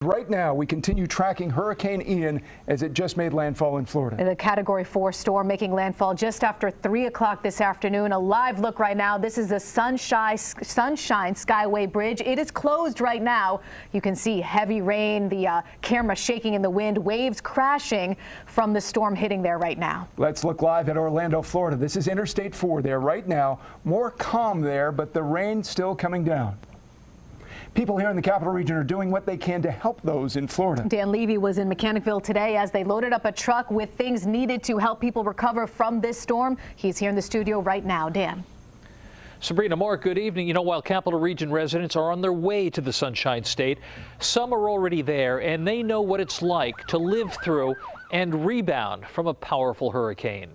Right now, we continue tracking Hurricane Ian as it just made landfall in Florida. The Category 4 storm making landfall just after 3 o'clock this afternoon. A live look right now. This is the Sunshine Skyway Bridge. It is closed right now. You can see heavy rain, the camera shaking in the wind, waves crashing from the storm hitting there right now. Let's look live at Orlando, Florida. This is Interstate 4 there right now. More calm there, but the rain still coming down. People here in the capital region are doing what they can to help those in Florida. Dan Levy was in Mechanicville today as they loaded up a truck with things needed to help people recover from this storm. He's here in the studio right now. Dan. Sabrina, Mark, good evening. You know, while Capital Region residents are on their way to the Sunshine State, some are already there, and they know what it's like to live through and rebound from a powerful hurricane.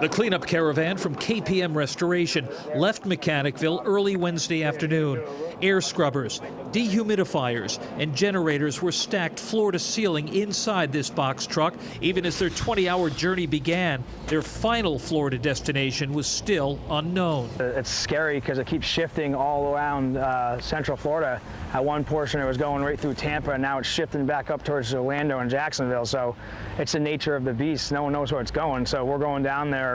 The cleanup caravan from KPM Restoration left Mechanicville early Wednesday afternoon. Air scrubbers, dehumidifiers, and generators were stacked floor to ceiling inside this box truck. Even as their 20-hour journey began, their final Florida destination was still unknown. It's scary because it keeps shifting all around Central Florida. At one portion it was going right through Tampa, and now it's shifting back up towards Orlando and Jacksonville. So it's the nature of the beast. No one knows where it's going, so we're going down there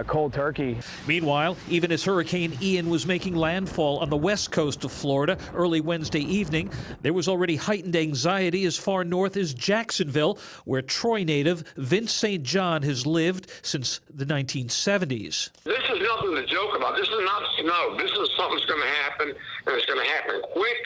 cold turkey. Meanwhile, even as Hurricane Ian was making landfall on the west coast of Florida early Wednesday evening, there was already heightened anxiety as far north as Jacksonville, where Troy native Vince St. John has lived since the 1970s. This is nothing to joke about. This is not snow. This is something that's going to happen, and it's going to happen quick,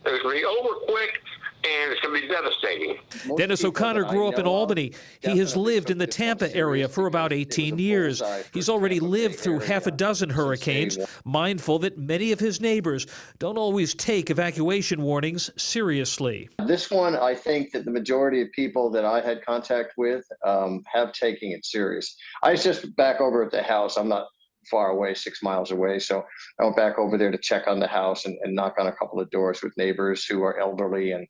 and it's going to be over quick, and it's going to be devastating. Dennis O'Connor grew up in Albany. He has lived in the Tampa area for about 18 years. He's already lived through half a dozen hurricanes, mindful that many of his neighbors don't always take evacuation warnings seriously. This one, I think that the majority of people that I had contact with have taken it serious. I was just back over at the house. I'm not far away, 6 miles away. So I went back over there to check on the house and knock on a couple of doors with neighbors who are elderly and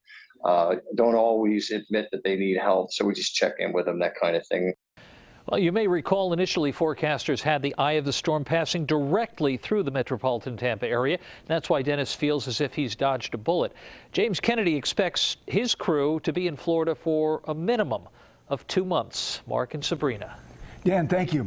don't always admit that they need help. So we just check in with them, that kind of thing. Well, you may recall initially forecasters had the eye of the storm passing directly through the metropolitan Tampa area. That's why Dennis feels as if he's dodged a bullet. James Kennedy expects his crew to be in Florida for a minimum of 2 months. Mark and Sabrina. Dan, thank you.